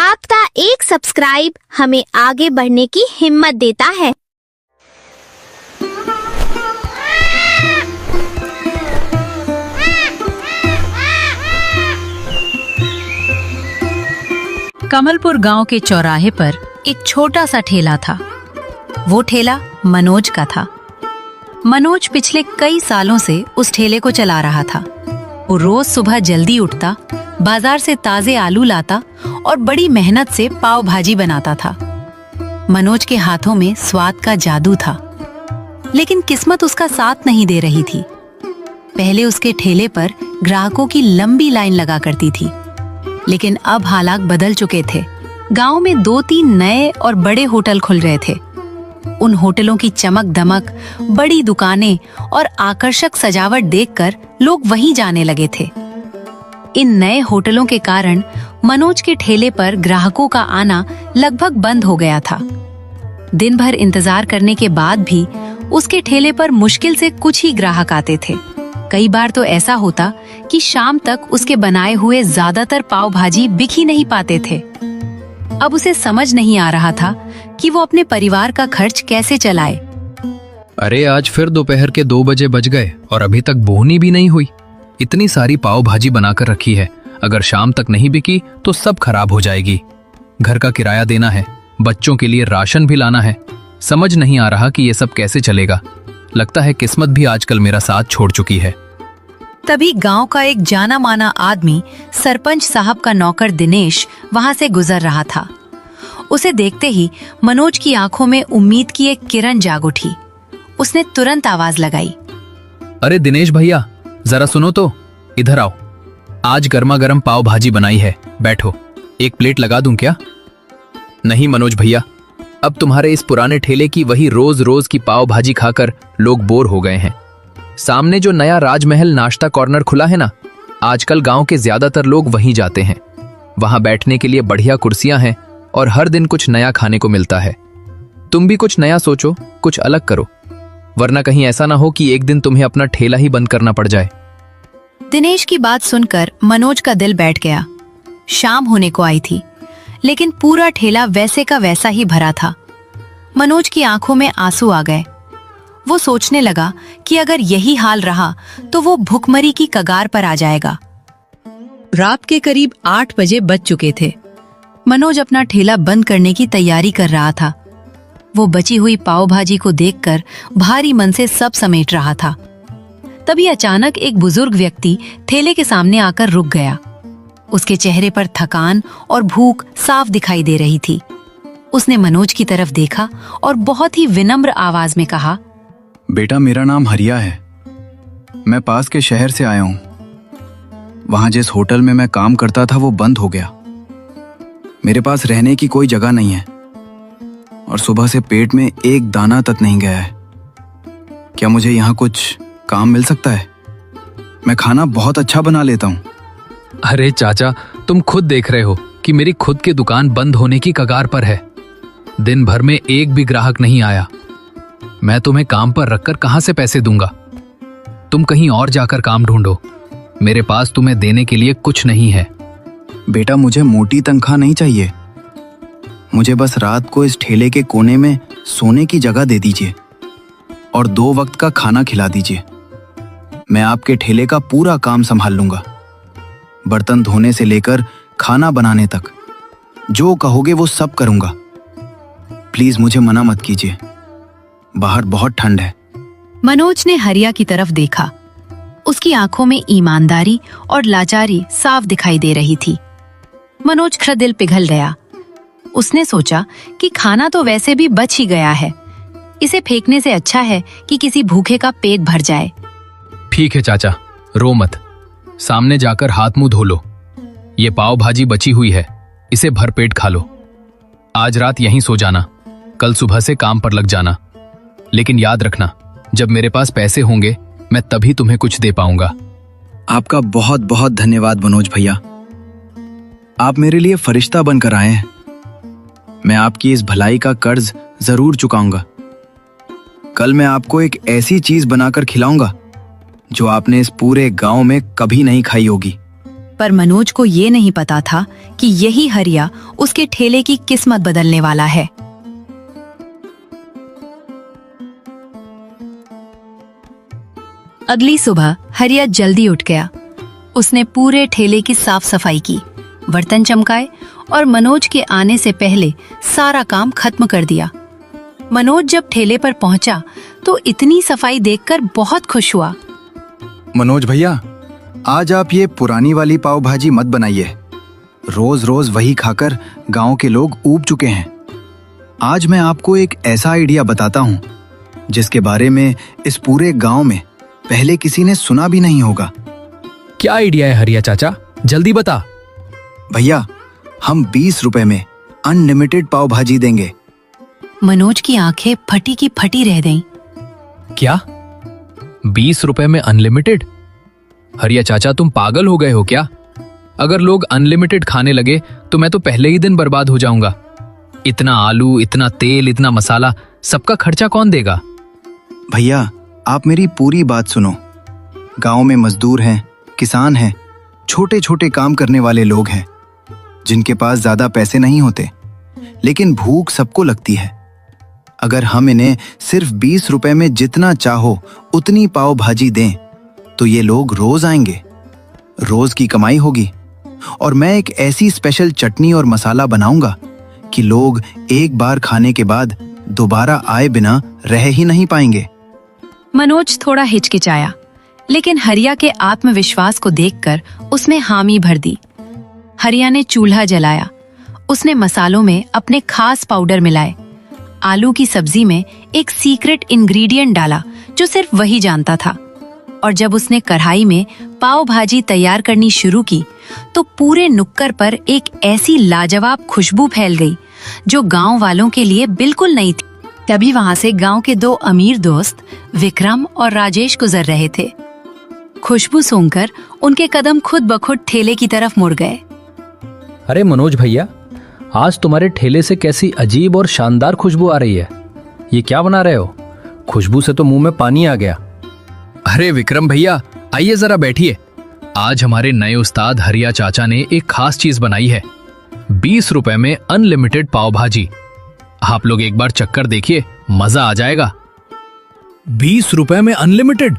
आपका एक सब्सक्राइब हमें आगे बढ़ने की हिम्मत देता है। कमलपुर गांव के चौराहे पर एक छोटा सा ठेला था। वो ठेला मनोज का था। मनोज पिछले कई सालों से उस ठेले को चला रहा था। वो रोज सुबह जल्दी उठता, बाजार से ताजे आलू लाता और बड़ी मेहनत से पाव भाजी बनाता था। मनोज के हाथों में स्वाद का जादू था, लेकिन किस्मत उसका साथ नहीं दे रही थी। पहले उसके ठेले पर ग्राहकों की लंबी लाइन लगा करती थी, लेकिन अब हालात बदल चुके थे। गांव में 2-3 नए और बड़े होटल खुल रहे थे। उन होटलों की चमक दमक, बड़ी दुकानें और आकर्षक सजावट देखकर लोग वहीं जाने लगे थे। इन नए होटलों के कारण मनोज के ठेले पर ग्राहकों का आना लगभग बंद हो गया था। दिन भर इंतजार करने के बाद भी उसके ठेले पर मुश्किल से कुछ ही ग्राहक आते थे। कई बार तो ऐसा होता कि शाम तक उसके बनाए हुए ज्यादातर पाव भाजी बिक ही नहीं पाते थे। अब उसे समझ नहीं आ रहा था कि वो अपने परिवार का खर्च कैसे चलाए। अरे आज फिर दोपहर के 2 बजे बज गए और अभी तक बोहनी भी नहीं हुई। इतनी सारी पाव भाजी बनाकर रखी है, अगर शाम तक नहीं बिकी तो सब खराब हो जाएगी। घर का किराया देना है, बच्चों के लिए राशन भी लाना है। समझ नहीं आ रहा कि ये सब कैसे चलेगा। लगता है किस्मत भी आजकल मेरा साथ छोड़ चुकी है। तभी गांव का एक जाना माना आदमी, सरपंच साहब का नौकर दिनेश, वहां से गुजर रहा था। उसे देखते ही मनोज की आंखों में उम्मीद की एक किरण जाग उठी। उसने तुरंत आवाज लगाई, अरे दिनेश भैया, जरा सुनो तो, इधर आओ। आज गर्मा गर्म पाव भाजी बनाई है, बैठो। एक प्लेट लगा दूं क्या? नहीं मनोज भैया, अब तुम्हारे इस पुराने ठेले की वही रोज रोज की पाव भाजी खाकर लोग बोर हो गए हैं। सामने जो नया राजमहल नाश्ता कॉर्नर खुला है ना, आजकल गांव के ज्यादातर लोग वहीं जाते हैं। वहां बैठने के लिए बढ़िया कुर्सियां हैं और हर दिन कुछ नया खाने को मिलता है। तुम भी कुछ नया सोचो, कुछ अलग करो, वरना कहीं ऐसा ना हो कि एक दिन तुम्हें अपना ठेला ही बंद करना पड़ जाए। दिनेश की बात सुनकर मनोज का दिल बैठ गया। शाम होने को आई थी, लेकिन पूरा ठेला वैसे का वैसा ही भरा था। मनोज की आंखों में आंसू आ गए। वो सोचने लगा कि अगर यही हाल रहा तो वो भुखमरी की कगार पर आ जाएगा। रात के करीब 8 बजे बज चुके थे। मनोज अपना ठेला बंद करने की तैयारी कर रहा था। वो बची हुई पाव भाजी को देखकर भारी मन से सब समेट रहा था। तभी अचानक एक बुजुर्ग व्यक्ति ठेले के सामने आकर रुक गया। उसके चेहरे पर थकान और भूख साफ दिखाई दे रही थी। उसने मनोज की तरफ देखा और बहुत ही विनम्र आवाज में कहा, बेटा, मेरा नाम हरिया है। मैं पास के शहर से आया हूँ। वहां जिस होटल में मैं काम करता था वो बंद हो गया। मेरे पास रहने की कोई जगह नहीं है और सुबह से पेट में एक दाना तक नहीं गया है। क्या मुझे यहाँ कुछ काम मिल सकता है? मैं खाना बहुत अच्छा बना लेता हूँ। अरे चाचा, तुम खुद देख रहे हो कि मेरी खुद की दुकान बंद होने की कगार पर है। दिन भर में एक भी ग्राहक नहीं आया। मैं तुम्हें काम पर रखकर कहां से पैसे दूंगा? तुम कहीं और जाकर काम ढूंढो। मेरे पास तुम्हें देने के लिए कुछ नहीं है। बेटा, मुझे मोटी तनख्वाह नहीं चाहिए। मुझे बस रात को इस ठेले के कोने में सोने की जगह दे दीजिए और 2 वक्त का खाना खिला दीजिए। मैं आपके ठेले का पूरा काम संभाल लूंगा, बर्तन धोने से लेकर खाना बनाने तक। जो कहोगे वो सब करूंगा। प्लीज मुझे मना मत कीजिए, बाहर बहुत ठंड है। मनोज ने हरिया की तरफ देखा। उसकी आंखों में ईमानदारी और लाचारी साफ दिखाई दे रही थी। मनोज का दिल पिघल गया। उसने सोचा कि खाना तो वैसे भी बच ही गया है, इसे फेंकने से अच्छा है कि किसी भूखे का पेट भर जाए। ठीक है चाचा, रो मत। सामने जाकर हाथ मुंह धो लो। ये पाव भाजी बची हुई है, इसे भरपेट खा लो। आज रात यहीं सो जाना, कल सुबह से काम पर लग जाना। लेकिन याद रखना, जब मेरे पास पैसे होंगे मैं तभी तुम्हें कुछ दे पाऊंगा। आपका बहुत बहुत धन्यवाद मनोज भैया। आप मेरे लिए फरिश्ता बनकर आए हैं। मैं आपकी इस भलाई का कर्ज जरूर चुकाऊंगा। कल मैं आपको एक ऐसी चीज बनाकर खिलाऊंगा जो आपने इस पूरे गांव में कभी नहीं खाई होगी। पर मनोज को ये नहीं पता था कि यही हरिया उसके ठेले की किस्मत बदलने वाला है। अगली सुबह हरिया जल्दी उठ गया। उसने पूरे ठेले की साफ सफाई की, बर्तन चमकाए और मनोज के आने से पहले सारा काम खत्म कर दिया। मनोज जब ठेले पर पहुंचा तो इतनी सफाई देखकर बहुत खुश हुआ। मनोज भैया, आज आप ये पुरानी वाली पाव भाजी मत बनाइए। रोज रोज वही खाकर गांव के लोग ऊब चुके हैं। आज मैं आपको एक ऐसा आइडिया बताता हूँ जिसके बारे में इस पूरे गांव में पहले किसी ने सुना भी नहीं होगा। क्या आइडिया है हरिया चाचा, जल्दी बता। भैया, हम 20 रुपए में अनलिमिटेड पाव भाजी देंगे। मनोज की आंखें फटी की फटी रह गईं। क्या 20 रुपए में अनलिमिटेड? हरिया चाचा, तुम पागल हो गए हो क्या? अगर लोग अनलिमिटेड खाने लगे तो मैं तो पहले ही दिन बर्बाद हो जाऊंगा। इतना आलू, इतना तेल, इतना मसाला, सबका खर्चा कौन देगा? भैया, आप मेरी पूरी बात सुनो। गांव में मजदूर हैं, किसान हैं, छोटे छोटे काम करने वाले लोग हैं जिनके पास ज्यादा पैसे नहीं होते, लेकिन भूख सबको लगती है। अगर हम इन्हें सिर्फ 20 रुपए में जितना चाहो उतनी पाव भाजी दें तो ये लोग रोज आएंगे, रोज की कमाई होगी। और मैं एक ऐसी स्पेशल चटनी और मसाला बनाऊंगा कि लोग एक बार खाने के बाद दोबारा आए बिना रह ही नहीं पाएंगे। मनोज थोड़ा हिचकिचाया, लेकिन हरिया के आत्मविश्वास को देखकर उसने हामी भर दी। हरिया ने चूल्हा जलाया। उसने मसालों में अपने खास पाउडर मिलाए। आलू की सब्जी में एक सीक्रेट इंग्रेडिएंट डाला जो सिर्फ वही जानता था। और जब उसने कढ़ाई में पाव भाजी तैयार करनी शुरू की तो पूरे नुक्कड़ पर एक ऐसी लाजवाब खुशबू फैल गई जो गांव वालों के लिए बिल्कुल नई थी। तभी वहां से गांव के 2 अमीर दोस्त विक्रम और राजेश गुजर रहे थे। खुशबू सूंघकर उनके कदम खुद ब खुद ठेले की तरफ मुड़ गए। अरे मनोज भैया, आज तुम्हारे ठेले से कैसी अजीब और शानदार खुशबू आ रही है। ये क्या बना रहे हो? खुशबू से तो मुंह में पानी आ गया। अरे विक्रम भैया, आइए जरा बैठिए। आज हमारे नए उस्ताद हरिया चाचा ने एक खास चीज बनाई है, 20 रुपए में अनलिमिटेड पाव भाजी। आप लोग एक बार चक्कर देखिए, मजा आ जाएगा। 20 रुपए में अनलिमिटेड?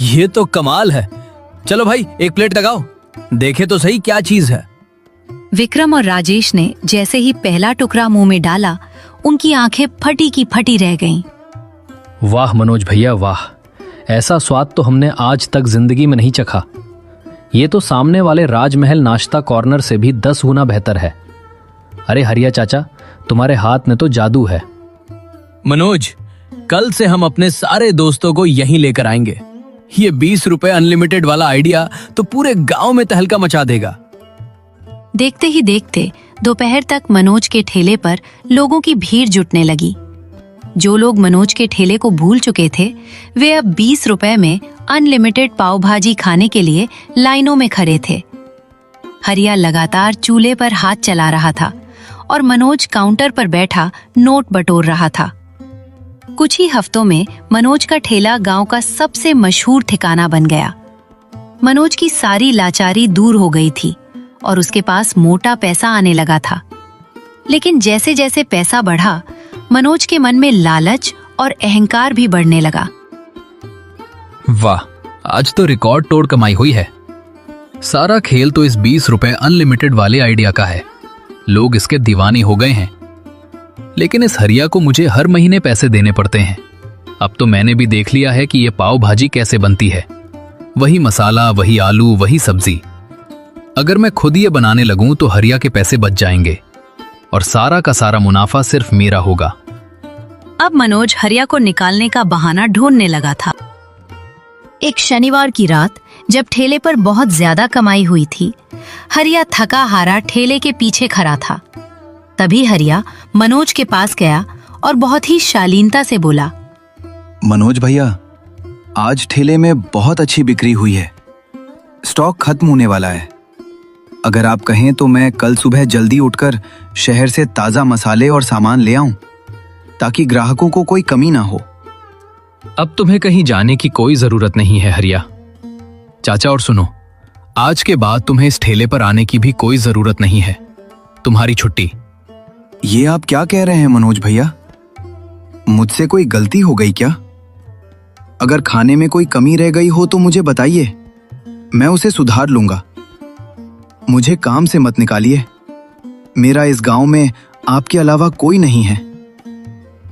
ये तो कमाल है। चलो भाई, एक प्लेट लगाओ, देखे तो सही क्या चीज है। विक्रम और राजेश ने जैसे ही पहला टुकड़ा मुंह में डाला, उनकी आंखें फटी की फटी रह गईं। वाह मनोज भैया वाह, ऐसा स्वाद तो हमने आज तक जिंदगी में नहीं चखा। ये तो सामने वाले राजमहल नाश्ता कॉर्नर से भी 10 गुना बेहतर है। अरे हरिया चाचा, तुम्हारे हाथ में तो जादू है। मनोज, कल से हम अपने सारे दोस्तों को यहीं लेकर आएंगे। ये 20 रुपए अनलिमिटेड वाला आइडिया तो पूरे गांव में तहलका मचा देगा। देखते ही देखते दोपहर तक मनोज के ठेले पर लोगों की भीड़ जुटने लगी। जो लोग मनोज के ठेले को भूल चुके थे, वे अब 20 रुपए में अनलिमिटेड पाव भाजी खाने के लिए लाइनों में खड़े थे। हरिया लगातार चूल्हे पर हाथ चला रहा था और मनोज काउंटर पर बैठा नोट बटोर रहा था। कुछ ही हफ्तों में मनोज का ठेला गांव का सबसे मशहूर ठिकाना बन गया। मनोज की सारी लाचारी दूर हो गई थी और उसके पास मोटा पैसा आने लगा था। लेकिन जैसे जैसे पैसा बढ़ा, मनोज के मन में लालच और अहंकार भी बढ़ने लगा। वाह, आज तो रिकॉर्ड तोड़ कमाई हुई है। सारा खेल तो इस 20 रुपए अनलिमिटेड वाले आइडिया का है। लोग इसके दीवाने हो गए हैं। लेकिन इस हरिया को मुझे हर महीने पैसे देने पड़ते हैं। अब तो मैंने भी देख लिया है कि ये पाव भाजी कैसे बनती है। वही मसाला, वही आलू, वही सब्जी। अगर मैं खुद ये बनाने लगूं तो हरिया के पैसे बच जाएंगे और सारा का सारा मुनाफा सिर्फ मेरा होगा। अब मनोज हरिया को निकालने का बहाना ढूंढने लगा था। एक शनिवार की रात जब ठेले पर बहुत ज्यादा कमाई हुई थी, हरिया थका हारा ठेले के पीछे खड़ा था। तभी हरिया मनोज के पास गया और बहुत ही शालीनता से बोला, मनोज भैया, आज ठेले में बहुत अच्छी बिक्री हुई है। स्टॉक खत्म होने वाला है। अगर आप कहें तो मैं कल सुबह जल्दी उठकर शहर से ताजा मसाले और सामान ले आऊं, ताकि ग्राहकों को कोई कमी ना हो। अब तुम्हें कहीं जाने की कोई जरूरत नहीं है हरिया चाचा। और सुनो, आज के बाद तुम्हें इस ठेले पर आने की भी कोई जरूरत नहीं है। तुम्हारी छुट्टी। ये आप क्या कह रहे हैं मनोज भैया? मुझसे कोई गलती हो गई क्या? अगर खाने में कोई कमी रह गई हो तो मुझे बताइए, मैं उसे सुधार लूंगा। मुझे काम से मत निकालिए। मेरा इस गांव में आपके अलावा कोई नहीं है।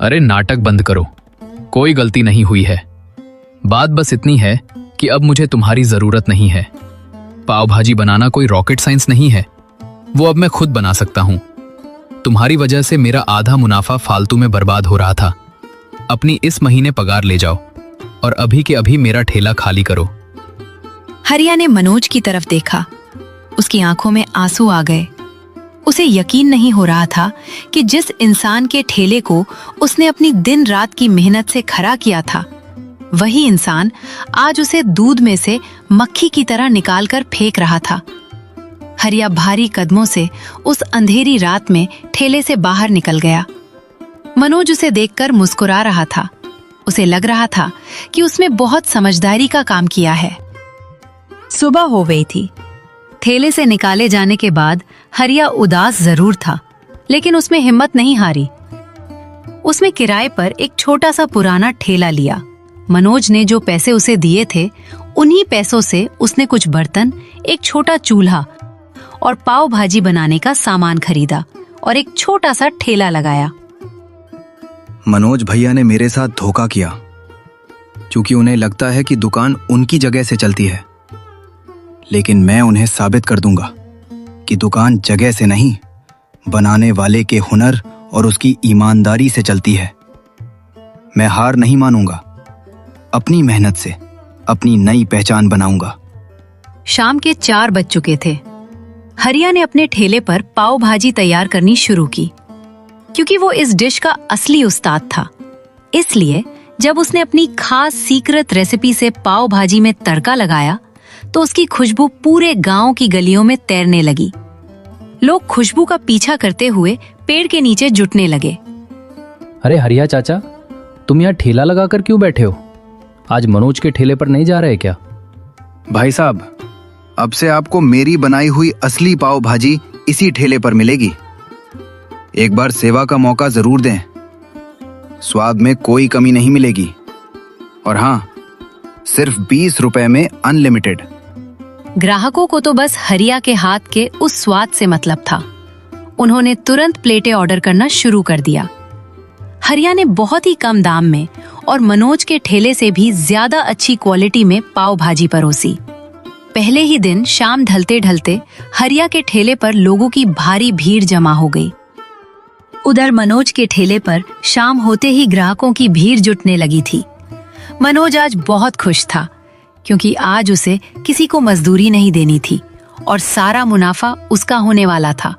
अरे नाटक बंद करो, कोई गलती नहीं हुई है। बात बस इतनी है कि अब मुझे तुम्हारी जरूरत नहीं है। पाव भाजी बनाना कोई रॉकेट साइंस नहीं है, वो अब मैं खुद बना सकता हूं। तुम्हारी वजह से मेरा आधा मुनाफा फालतू में बर्बाद हो रहा था। अपनी इस महीने पगार ले जाओ और अभी के अभी मेरा ठेला खाली करो। हरिया ने मनोज की तरफ देखा। उसकी आंखों में आंसू आ गए। उसे यकीन नहीं हो रहा था कि जिस इंसान के ठेले को उसने अपनी दिन रात की मेहनत से खड़ा किया था, वही इंसान आज उसे दूध में से मक्खी की तरह निकालकर फेंक रहा था। हरिया भारी कदमों से उस अंधेरी रात में ठेले से बाहर निकल गया। मनोज उसे देखकर मुस्कुरा रहा था। उसे लग रहा था कि उसने बहुत समझदारी का काम किया है। सुबह हो गई थी। ठेले से निकाले जाने के बाद हरिया उदास जरूर था, लेकिन उसमें हिम्मत नहीं हारी। उसने किराए पर एक छोटा सा पुराना ठेला लिया। मनोज ने जो पैसे उसे दिए थे, उन्हीं पैसों से उसने कुछ बर्तन, एक छोटा चूल्हा और पाव भाजी बनाने का सामान खरीदा और एक छोटा सा ठेला लगाया। मनोज भैया ने मेरे साथ धोखा किया, क्योंकि उन्हें लगता है कि दुकान उनकी जगह से चलती है। लेकिन मैं उन्हें साबित कर दूंगा कि दुकान जगह से नहीं, बनाने वाले के हुनर और उसकी ईमानदारी से चलती है। मैं हार नहीं मानूंगा। अपनी मेहनत से अपनी नई पहचान बनाऊंगा। शाम के 4 बज चुके थे। हरिया ने अपने ठेले पर पाव भाजी तैयार करनी शुरू की, क्योंकि वो इस डिश का असली उस्ताद था। इसलिए जब उसने अपनी खास सीक्रेट रेसिपी से पाव भाजी में तड़का लगाया, तो उसकी खुशबू पूरे गांव की गलियों में तैरने लगी। लोग खुशबू का पीछा करते हुए पेड़ के नीचे जुटने लगे। अरे हरिया चाचा, तुम यहाँ ठेला लगाकर क्यों बैठे हो? आज मनोज के ठेले पर नहीं जा रहे क्या? भाई साहब, अब से आपको मेरी बनाई हुई असली पाव भाजी इसी ठेले पर मिलेगी। एक बार सेवा का मौका जरूर दें। स्वाद में कोई कमी नहीं मिलेगी। और हाँ, सिर्फ 20 रुपए में अनलिमिटेड। ग्राहकों को तो बस हरिया के हाथ के उस स्वाद से मतलब था। उन्होंने तुरंत प्लेटें ऑर्डर करना शुरू कर दिया। हरिया ने बहुत ही कम दाम में और मनोज के ठेले से भी ज्यादा अच्छी क्वालिटी में पाव भाजी परोसी। पहले ही दिन शाम ढलते ढलते हरिया के ठेले पर लोगों की भारी भीड़ जमा हो गई। उधर मनोज के ठेले पर शाम होते ही ग्राहकों की भीड़ जुटने लगी थी। मनोज आज बहुत खुश था, क्योंकि आज उसे किसी को मजदूरी नहीं देनी थी और सारा मुनाफा उसका होने वाला था।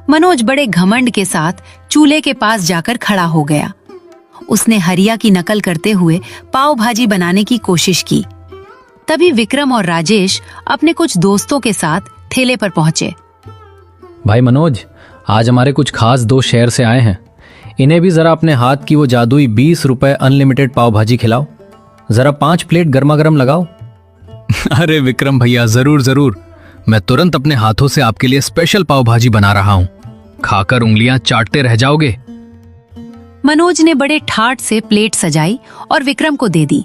मनोज बड़े घमंड के साथ चूल्हे के पास जाकर खड़ा हो गया। उसने हरिया की नकल करते हुए पाव भाजी बनाने की कोशिश की। तभी विक्रम और राजेश अपने कुछ दोस्तों के साथ ठेले पर पहुंचे। भाई मनोज, आज हमारे कुछ खास दोस्त शहर से आए हैं। इन्हें भी जरा अपने हाथ की वो जादुई 20 रुपए अनलिमिटेड पाव भाजी खिलाओ। जरा 5 प्लेट गर्मा गर्म लगाओ। अरे विक्रम भैया, जरूर जरूर। मैं तुरंत अपने हाथों से आपके लिए स्पेशल पाव भाजी बना रहा हूं। खाकर उंगलियां चाटते रह जाओगे। मनोज ने बड़े ठाट से प्लेट सजाई और विक्रम को दे दी।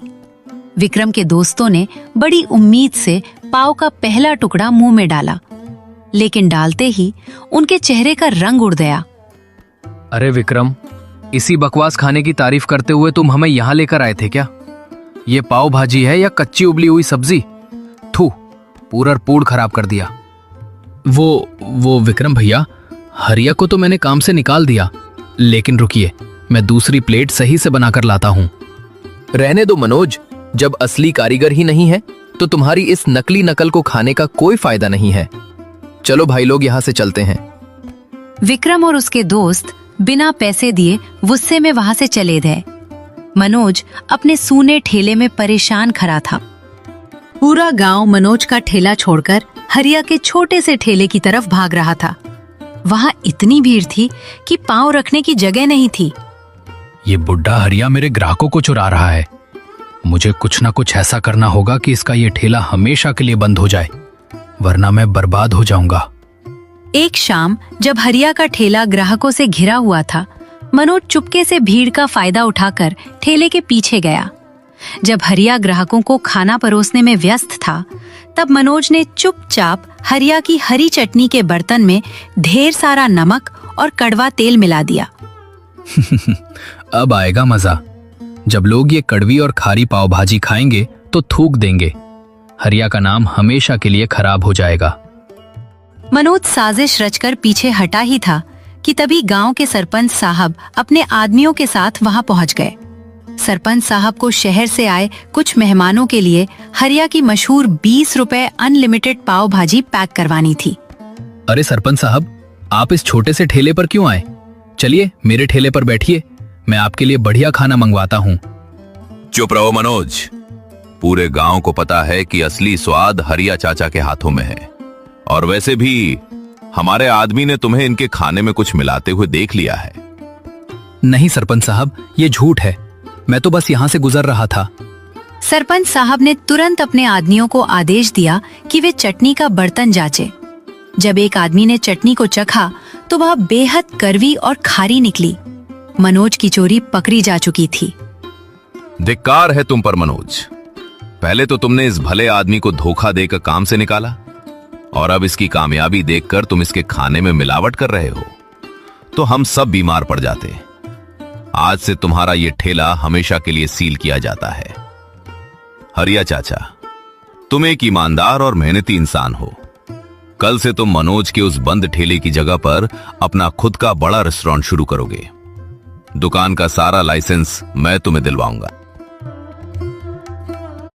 विक्रम के दोस्तों ने बड़ी उम्मीद से पाव का पहला टुकड़ा मुंह में डाला, लेकिन डालते ही उनके चेहरे का रंग उड़ गया। अरे विक्रम, इसी बकवास खाने की तारीफ करते हुए तुम हमें यहाँ लेकर आए थे क्या? ये पाव भाजी है या कच्ची उबली हुई सब्जी? थू, पूरा पूड़ खराब कर दिया। वो विक्रम भैया, हरिया को तो मैंने काम से निकाल दिया, लेकिन रुकिए, मैं दूसरी प्लेट सही से बनाकर लाता हूँ। रहने दो मनोज, जब असली कारीगर ही नहीं है तो तुम्हारी इस नकली नकल को खाने का कोई फायदा नहीं है। चलो भाई लोग, यहाँ से चलते हैं। विक्रम और उसके दोस्त बिना पैसे दिए गुस्से में वहां से चले गए। मनोज अपने सूने ठेले में परेशान खड़ा था। पूरा गांव मनोज का ठेला छोड़कर हरिया के छोटे से ठेले की तरफ भाग रहा था। वहां इतनी भीड़ थी कि पांव रखने की जगह नहीं थी। ये बुड्ढा हरिया मेरे ग्राहकों को चुरा रहा है। मुझे कुछ ना कुछ ऐसा करना होगा कि इसका ये ठेला हमेशा के लिए बंद हो जाए। वरना मैं बर्बाद हो जाऊंगा। एक शाम जब हरिया का ठेला ग्राहकों से घिरा हुआ था, मनोज चुपके से भीड़ का फायदा उठाकर ठेले के पीछे गया। जब हरिया ग्राहकों को खाना परोसने में व्यस्त था, तब मनोज ने चुपचाप हरिया की हरी चटनी के बर्तन में ढेर सारा नमक और कड़वा तेल मिला दिया। अब आएगा मजा। जब लोग ये कड़वी और खारी पाव भाजी खाएंगे तो थूक देंगे। हरिया का नाम हमेशा के लिए खराब हो जाएगा। मनोज साजिश रचकर पीछे हटा ही था कि तभी गांव के सरपंच साहब अपने आदमियों के साथ वहां पहुंच गए। सरपंच साहब को शहर से आए कुछ मेहमानों के लिए हरिया की मशहूर 20 रुपए अनलिमिटेड पाव भाजी पैक करवानी थी। अरे सरपंच साहब, आप इस छोटे से ठेले पर क्यों आए? चलिए मेरे ठेले पर बैठिए, मैं आपके लिए बढ़िया खाना मंगवाता हूँ। चुप रहो मनोज। पूरे गांव को पता है कि असली स्वाद हरिया चाचा के हाथों में है। और वैसे भी हमारे आदमी ने तुम्हें इनके खाने में कुछ मिलाते हुए देख लिया है। नहीं सरपंच साहब, ये झूठ है। मैं तो बस यहाँ से गुजर रहा था। सरपंच साहब ने तुरंत अपने आदमियों को आदेश दिया कि वे चटनी का बर्तन जांचे। जब एक आदमी ने चटनी को चखा तो वह बेहद कड़वी और खारी निकली। मनोज की चोरी पकड़ी जा चुकी थी। धिक्कार है तुम पर मनोज। पहले तो तुमने इस भले आदमी को धोखा देकर काम से निकाला, और अब इसकी कामयाबी देखकर तुम इसके खाने में मिलावट कर रहे हो, तो हम सब बीमार पड़ जाते। आज से तुम्हारा ये ठेला हमेशा के लिए सील किया जाता है। हरिया चाचा, तुम एक ईमानदार और मेहनती इंसान हो। कल से तुम मनोज के उस बंद ठेले की जगह पर अपना खुद का बड़ा रेस्टोरेंट शुरू करोगे। दुकान का सारा लाइसेंस मैं तुम्हें दिलवाऊंगा।